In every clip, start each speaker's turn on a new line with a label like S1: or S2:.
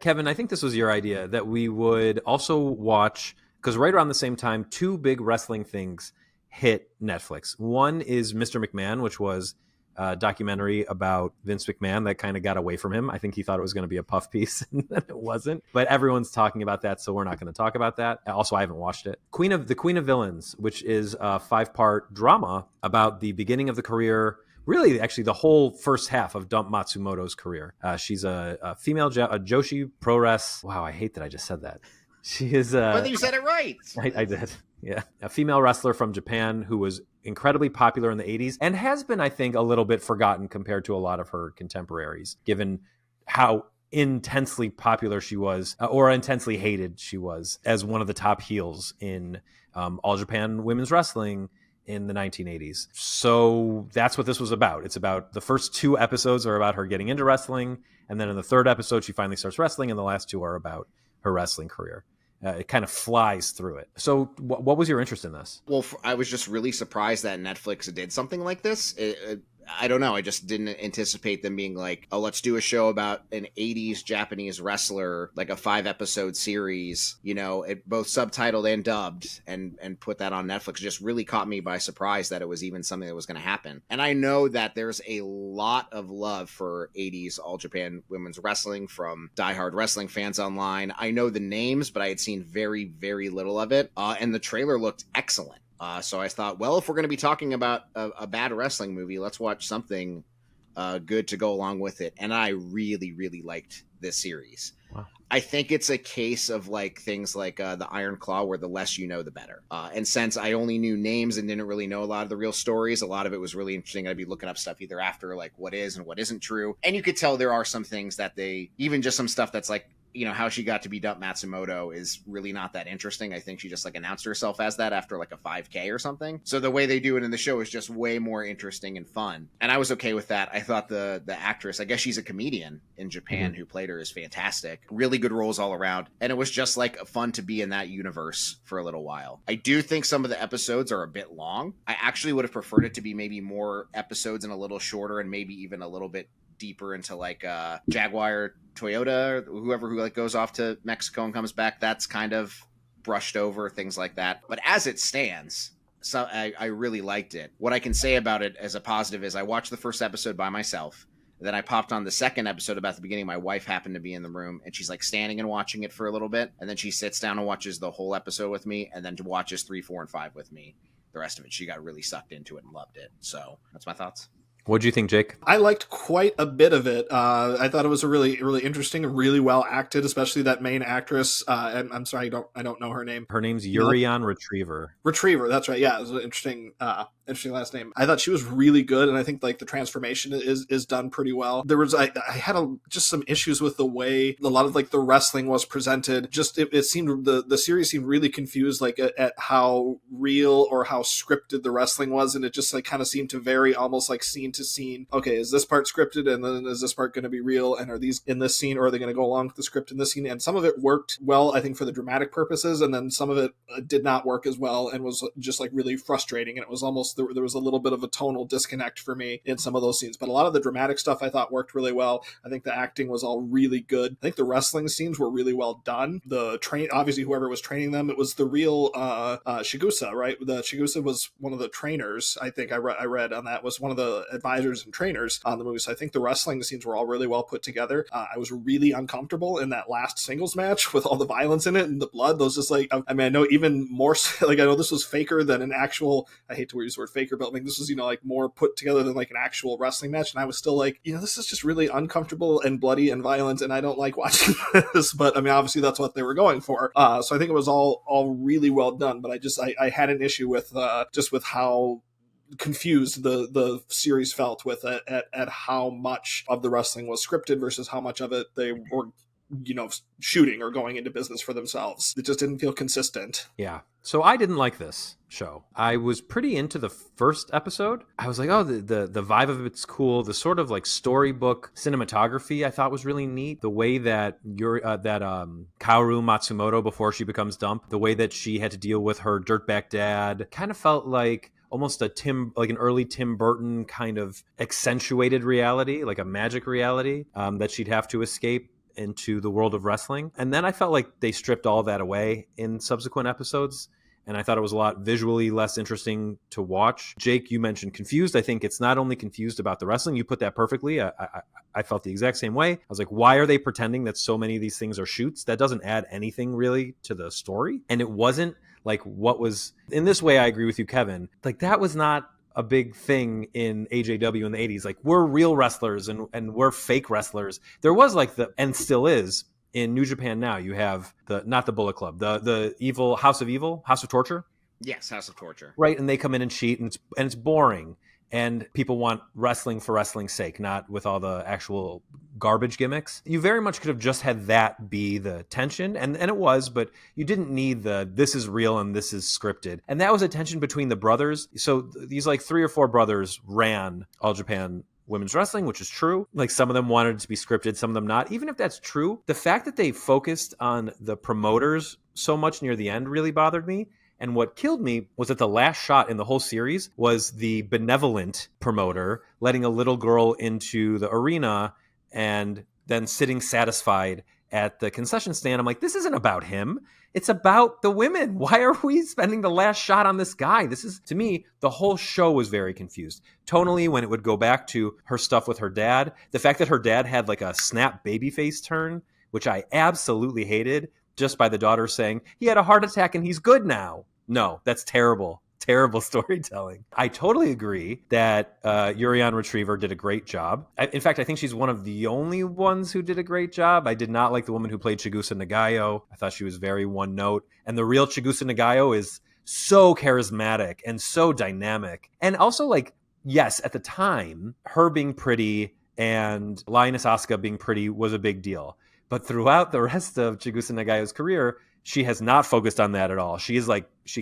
S1: Kevin, I think this was your idea that we would also watch, because right around the same time, two big wrestling things hit Netflix. One is Mr. McMahon, which was a documentary about Vince McMahon that kind of got away from him. I think he thought it was going to be a puff piece, and then it wasn't. But everyone's talking about that, so we're not going to talk about that. Also, I haven't watched it. Queen of Villains, which is a 5-part drama about the beginning of the career, really actually the whole first half of Dump Matsumoto's career. She's a female a Joshi Pro Wrest. Wow, I hate that I just said that. She is
S2: But you said it right.
S1: I did. Yeah. A female wrestler from Japan who was incredibly popular in the 80s and has been, I think, a little bit forgotten compared to a lot of her contemporaries, given how intensely popular she was, or intensely hated she was, as one of the top heels in All Japan Women's Wrestling in the 1980s. So that's what this was about. It's about the first 2 episodes are about her getting into wrestling, and then in the 3rd episode she finally starts wrestling, and the last 2 are about her wrestling career. It kind of flies through it. So what was your interest in this?
S2: Well, I was just really surprised that Netflix did something like this. I don't know. I just didn't anticipate them being like, oh, let's do a show about an 80s Japanese wrestler, like a 5-episode series, it both subtitled and dubbed, and put that on Netflix. It just really caught me by surprise that it was even something that was going to happen. And I know that there's a lot of love for 80s All Japan Women's Wrestling from diehard wrestling fans online. I know the names, but I had seen very, very little of it. And the trailer looked excellent. So I thought, well, if we're going to be talking about a bad wrestling movie, let's watch something good to go along with it. And I really, really liked this series.
S1: Wow.
S2: I think it's a case of like things like the Iron Claw, where the less you know, the better. And since I only knew names and didn't really know a lot of the real stories, a lot of it was really interesting. I'd be looking up stuff either after, like what is and what isn't true. And you could tell there are some things that even just some stuff that's like, how she got to be Dump Matsumoto is really not that interesting. I think she just like announced herself as that after like a 5K or something. So the way they do it in the show is just way more interesting and fun. And I was okay with that. I thought the actress, I guess she's a comedian in Japan who played her, is fantastic. Really good roles all around. And it was just like fun to be in that universe for a little while. I do think some of the episodes are a bit long. I actually would have preferred it to be maybe more episodes and a little shorter, and maybe even a little bit deeper into like Jaguar, Toyota, whoever who like goes off to Mexico and comes back. That's kind of brushed over, things like that. But as it stands, so I really liked it. What I can say about it as a positive is I watched the first episode by myself. Then I popped on the second episode about the beginning. My wife happened to be in the room, and she's like standing and watching it for a little bit. And then she sits down and watches the whole episode with me, and then watches 3, 4, and 5 with me. The rest of it, she got really sucked into it and loved it. So that's my thoughts.
S1: What do you think, Jake?
S3: I liked quite a bit of it. I thought it was a really, really interesting and really well acted, especially that main actress. I'm sorry, I don't know her name.
S1: Her name's Yurion Retriever.
S3: Retriever, that's right. Yeah, it was an interesting last name. I thought she was really good, and I think like the transformation is done pretty well. There was I had just some issues with the way a lot of like the wrestling was presented. Just it seemed the series seemed really confused, like at how real or how scripted the wrestling was, and it just like kind of seemed to vary almost like scene to scene. Okay, is this part scripted, and then is this part going to be real, and are these in this scene, or are they going to go along with the script in this scene? And some of it worked well, I think, for the dramatic purposes, and then some of it did not work as well and was just like really frustrating, and it was almost there was a little bit of a tonal disconnect for me in some of those scenes. But a lot of the dramatic stuff I thought worked really well. I think the acting was all really good. I think the wrestling scenes were really well done. The obviously whoever was training them, it was the real Shigusa, right? The Shigusa was one of the trainers. I think I read on that, was one of the advisors and trainers on the movie. So I think the wrestling scenes were all really well put together. I was really uncomfortable in that last singles match with all the violence in it and the blood. Those just like, I mean, I know even more, like I know this was faker than an actual, I hate to use the word faker, but like this was, like more put together than like an actual wrestling match. And I was still like, this is just really uncomfortable and bloody and violent, and I don't like watching this. But I mean, obviously that's what they were going for. So I think it was all really well done. But I had an issue with just with how confused the series felt with it at how much of the wrestling was scripted versus how much of it they were shooting or going into business for themselves. It just didn't feel consistent.
S1: Yeah. So I didn't like this show. I was pretty into the first episode. I was like, oh, the vibe of it's cool. The sort of like storybook cinematography I thought was really neat. The way that Kaoru Matsumoto, before she becomes Dump, the way that she had to deal with her dirtbag dad kind of felt like almost an early Tim Burton kind of accentuated reality, like a magic reality that she'd have to escape. into the world of wrestling. And then I felt like they stripped all that away in subsequent episodes. And I thought it was a lot visually less interesting to watch. Jake, you mentioned confused. I think it's not only confused about the wrestling. You put that perfectly. I felt the exact same way. I was like, why are they pretending that so many of these things are shoots? That doesn't add anything really to the story. And it wasn't like what was, in this way, I agree with you, Kevin. Like that was not a big thing in AJW in the 80s. Like we're real wrestlers and we're fake wrestlers. There was like and still is, in New Japan now, you have not the Bullet Club, the evil House of Torture.
S2: Yes, House of Torture.
S1: Right, and they come in and cheat, and it's boring. And people want wrestling for wrestling's sake, not with all the actual garbage gimmicks. You very much could have just had that be the tension, and it was, but you didn't need this is real and this is scripted. And that was a tension between the brothers. So these like 3 or 4 brothers ran All Japan Women's Wrestling, which is true. Like some of them wanted it to be scripted, some of them not. Even if that's true, the fact that they focused on the promoters so much near the end really bothered me. And what killed me was that the last shot in the whole series was the benevolent promoter letting a little girl into the arena and then sitting satisfied at the concession stand. I'm like, this isn't about him. It's about the women. Why are we spending the last shot on this guy? This is, to me, the whole show was very confused. Tonally, when it would go back to her stuff with her dad, the fact that her dad had like a snap babyface turn, which I absolutely hated, just by the daughter saying, he had a heart attack and he's good now. No, that's terrible. Terrible storytelling. I totally agree that Yurion Retriever did a great job. In fact, I think she's one of the only ones who did a great job. I did not like the woman who played Chigusa Nagayo. I thought she was very one note. And the real Chigusa Nagayo is so charismatic and so dynamic. And also, like, yes, at the time, her being pretty and Lioness Asuka being pretty was a big deal. But throughout the rest of Chigusa Nagayo's career, she has not focused on that at all. She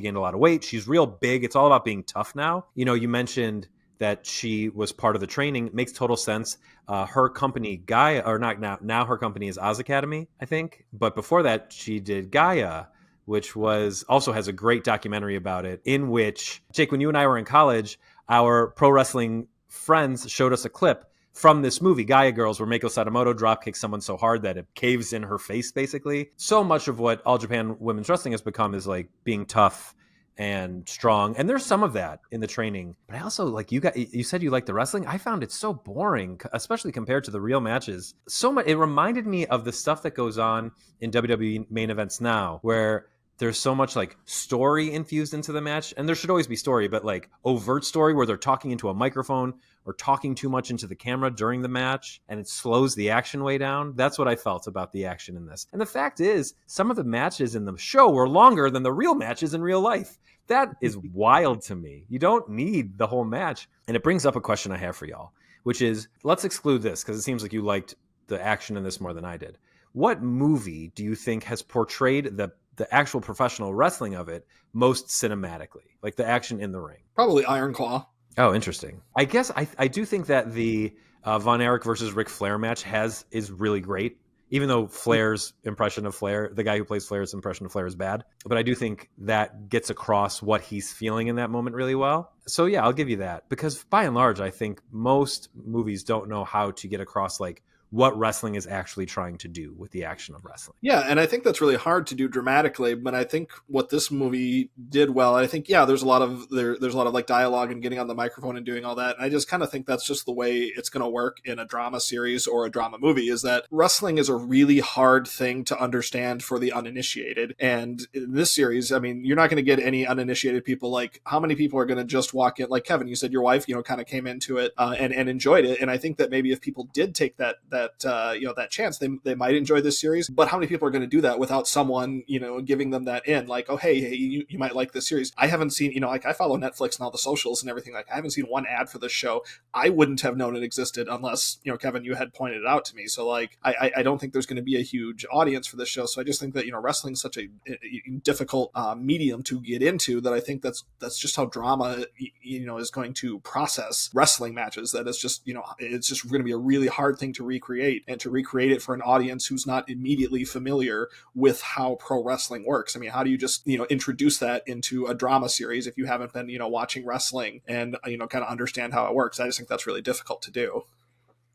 S1: gained a lot of weight. She's real big. It's all about being tough now. You know, you mentioned that she was part of the training. It makes total sense. Her company, Gaia, or not now her company is Oz Academy, I think. But before that, she did Gaia, which also has a great documentary about it, in which, Jake, when you and I were in college, our pro wrestling friends showed us a clip from this movie, Gaia Girls, where Meiko Sadamoto dropkicks someone so hard that it caves in her face, basically. So much of what All Japan Women's Wrestling has become is like being tough and strong. And there's some of that in the training. But I also, like, you said you liked the wrestling. I found it so boring, especially compared to the real matches. So much. It reminded me of the stuff that goes on in WWE main events now, where there's so much like story infused into the match, and there should always be story, but like overt story where they're talking into a microphone or talking too much into the camera during the match, and it slows the action way down. That's what I felt about the action in this. And the fact is, some of the matches in the show were longer than the real matches in real life. That is wild to me. You don't need the whole match. And it brings up a question I have for y'all, which is, let's exclude this because it seems like you liked the action in this more than I did. What movie do you think has portrayed the actual professional wrestling of it most cinematically, like the action in the ring?
S3: Probably Iron Claw.
S1: Oh, interesting. I guess I do think that the Von Erich versus Ric Flair match is really great, even though Flair's impression of Flair, the guy who plays Flair's impression of Flair, is bad. But I do think that gets across what he's feeling in that moment really well. So yeah, I'll give you that, because by and large, I think most movies don't know how to get across like what wrestling is actually trying to do with the action of wrestling.
S3: Yeah, and I think that's really hard to do dramatically, but I think what this movie did well, I think, yeah, there's a lot of like dialogue and getting on the microphone and doing all that. And I just kind of think that's just the way it's going to work in a drama series or a drama movie, is that wrestling is a really hard thing to understand for the uninitiated. And in this series, I mean, you're not going to get any uninitiated people. Like, how many people are going to just walk in? Like Kevin, you said your wife, kind of came into it and enjoyed it. And I think that maybe if people did take that chance, they might enjoy this series. But how many people are going to do that without someone, giving them that in? Like, oh, hey, you might like this series. I haven't seen, like, I follow Netflix and all the socials and everything. Like, I haven't seen one ad for this show. I wouldn't have known it existed unless, Kevin, you had pointed it out to me. So, like, I don't think there's going to be a huge audience for this show. So I just think that, wrestling is such a difficult medium to get into, that I think that's just how drama, is going to process wrestling matches. That it's just, it's just going to be a really hard thing to recreate, and to recreate it for an audience who's not immediately familiar with how pro wrestling works. I mean, how do you just, introduce that into a drama series if you haven't been, watching wrestling and, kind of understand how it works? I just think that's really difficult to do.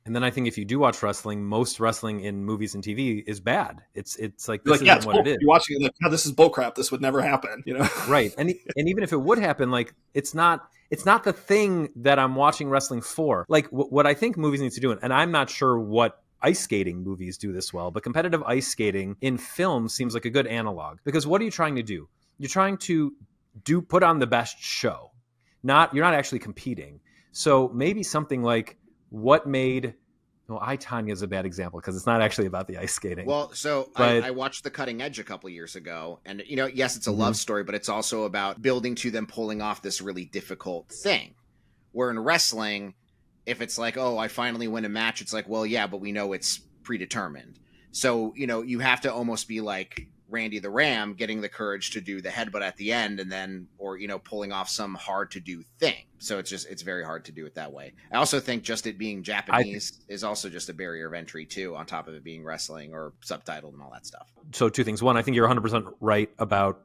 S1: And then I think if you do watch wrestling, most wrestling in movies and TV is bad. It's like
S3: You're
S1: this
S3: like, yeah,
S1: isn't
S3: it's
S1: what
S3: bull.
S1: it is.
S3: You're watching it like, no, this is bullcrap. This would never happen.
S1: Right. And even if it would happen, like it's not the thing that I'm watching wrestling for. Like what I think movies need to do, and I'm not sure what ice skating movies do this well, but competitive ice skating in film seems like a good analog, because what are you trying to do? You're trying to put on the best show. You're not actually competing. So maybe something like what made, well, I, Tanya is a bad example because it's not actually about the ice skating.
S2: Well, so I watched The Cutting Edge a couple years ago, and yes, it's a love story, but it's also about building to them pulling off this really difficult thing. Where in wrestling, if it's like, oh, I finally win a match, it's like, well, yeah, but we know it's predetermined. So, you have to almost be like Randy the Ram getting the courage to do the headbutt at the end, and then, or, pulling off some hard to do thing. So it's very hard to do it that way. I also think just it being Japanese is also just a barrier of entry too, on top of it being wrestling or subtitled and all that stuff.
S1: So two things. One, I think you're 100% right about,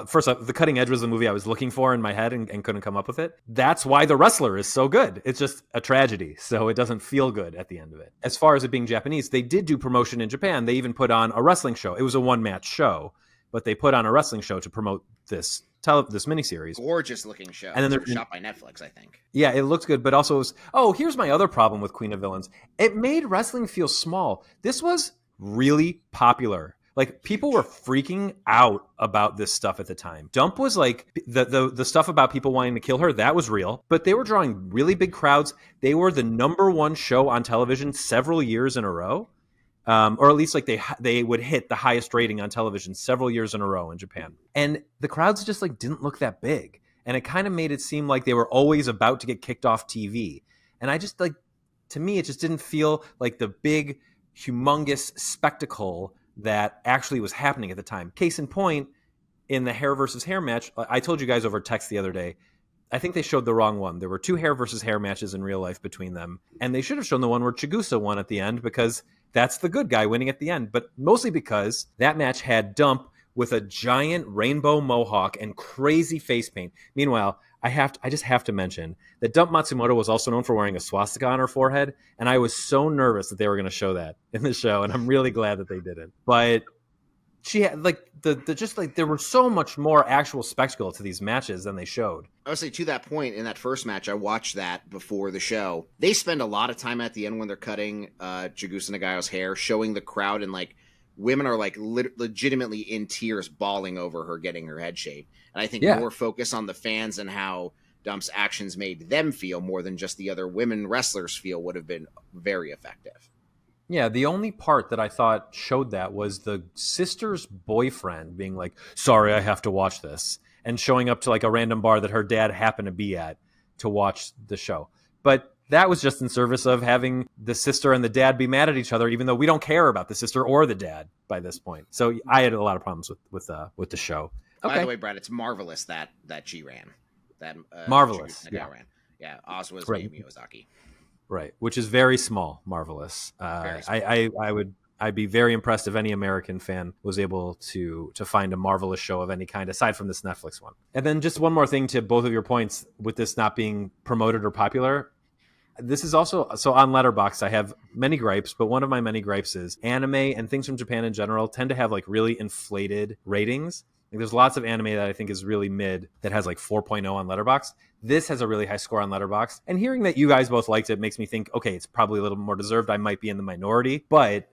S1: first off, The Cutting Edge was the movie I was looking for in my head and couldn't come up with it. That's why The Wrestler is so good. It's just a tragedy, so it doesn't feel good at the end of it. As far as it being Japanese, they did do promotion in Japan. They even put on a wrestling show. It was a one-match show, but they put on a wrestling show to promote this miniseries.
S2: Gorgeous looking show.
S1: And then they're
S2: shot by Netflix, I think.
S1: Yeah, it looks good, but also it was, here's my other problem with Queen of Villains. It made wrestling feel small. This was really popular. Like, people were freaking out about this stuff at the time. Dump was like, the stuff about people wanting to kill her, that was real. But they were drawing really big crowds. They were the number one show on television several years in a row. Or at least like they would hit the highest rating on television several years in a row in Japan. And the crowds just like didn't look that big. And it kind of made it seem like they were always about to get kicked off TV. And I just like, to me, it just didn't feel like the big, humongous spectacle that actually was happening at the time. Case in point, in the hair versus hair match, I told you guys over text the other day, I think they showed the wrong one. There were 2 hair versus hair matches in real life between them. And they should have shown the one where Chigusa won at the end, because that's the good guy winning at the end. But mostly because that match had Dump with a giant rainbow mohawk and crazy face paint. Meanwhile, I just have to mention that Dump Matsumoto was also known for wearing a swastika on her forehead, and I was so nervous that they were going to show that in the show, and I'm really glad that they didn't. But she had like there was so much more actual spectacle to these matches than they showed.
S2: I would say, to that point, in that first match, I watched that before the show. They spend a lot of time at the end when they're cutting Chigusa Nagayo's hair, showing the crowd, and like women are like legitimately in tears, bawling over her getting her head shaved. And I think more focus on the fans and how Dump's actions made them feel more than just the other women wrestlers feel would have been very effective.
S1: Yeah, the only part that I thought showed that was the sister's boyfriend being like, sorry, I have to watch this, and showing up to like a random bar that her dad happened to be at to watch the show. But that was just in service of having the sister and the dad be mad at each other, even though we don't care about the sister or the dad by this point. So I had a lot of problems with the show.
S2: Okay. By the way, Brad, it's marvelous that she ran. That
S1: marvelous.
S2: Yeah. Ran. Yeah, Oz was Mayumi Ozaki.
S1: Right, which is very small, marvelous. Very small. I'd be very impressed if any American fan was able to find a marvelous show of any kind aside from this Netflix one. And then just one more thing to both of your points with this not being promoted or popular. This is also, so on Letterboxd, I have many gripes, but one of my many gripes is anime and things from Japan in general tend to have like really inflated ratings. Like, there's lots of anime that I think is really mid that has like 4.0 on Letterboxd. This has a really high score on Letterboxd. And hearing that you guys both liked it makes me think, okay, it's probably a little more deserved. I might be in the minority, but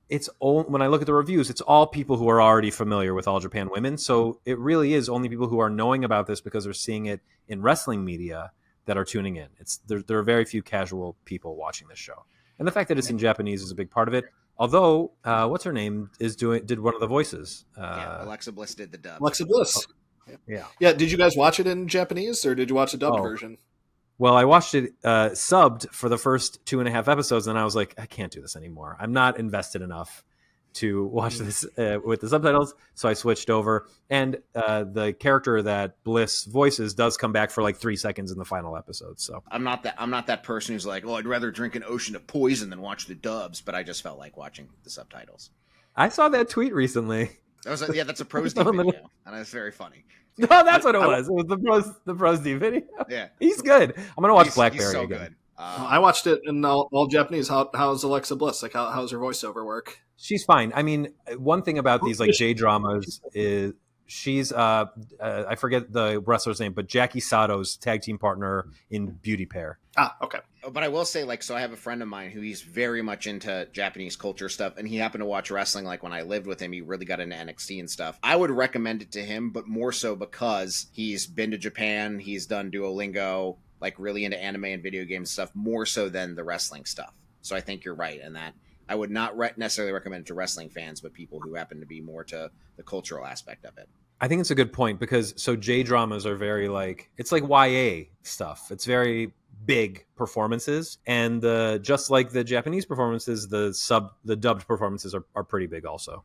S1: it's all, when I look at the reviews, it's all people who are already familiar with All Japan Women. So it really is only people who are knowing about this because they're seeing it in wrestling media that are tuning in. There are very few casual people watching this show. And the fact that it's in Japanese is a big part of it. Although, what's her name did one of the voices.
S2: Alexa Bliss did the dub.
S3: Alexa Bliss.
S1: Yeah.
S3: Yeah. Did you guys watch it in Japanese or did you watch the dubbed version?
S1: Well, I watched it subbed for the first 2.5 episodes, and I was like, I can't do this anymore. I'm not invested enough to watch this with the subtitles, so I switched over. And the character that Bliss voices does come back for like 3 seconds in the final episode. So
S2: I'm not that person who's like, oh, I'd rather drink an ocean of poison than watch the dubs, but I just felt like watching the subtitles.
S1: I saw that tweet recently.
S2: That's a Pros D video, and it's very funny.
S1: No, that's what it was. It was the Pros D video.
S2: Yeah,
S1: he's good. I'm gonna watch Blackberry
S2: he's so
S1: again.
S2: Good.
S3: I watched it in all Japanese. How's Alexa Bliss? Like, how's her voiceover work?
S1: She's fine. I mean, one thing about these like J dramas is she's I forget the wrestler's name, but Jackie Sato's tag team partner in Beauty Pair.
S3: Ah, okay.
S2: But I will say, like, so I have a friend of mine who he's very much into Japanese culture stuff, and he happened to watch wrestling. Like when I lived with him, he really got into NXT and stuff. I would recommend it to him, but more so because he's been to Japan, he's done Duolingo, like really into anime and video game stuff, more so than the wrestling stuff. So I think you're right in that. I would not necessarily recommend it to wrestling fans, but people who happen to be more to the cultural aspect of it.
S1: I think it's a good point because so J dramas are very like, it's like YA stuff. It's very big performances, and just like the Japanese performances, the dubbed performances are pretty big also.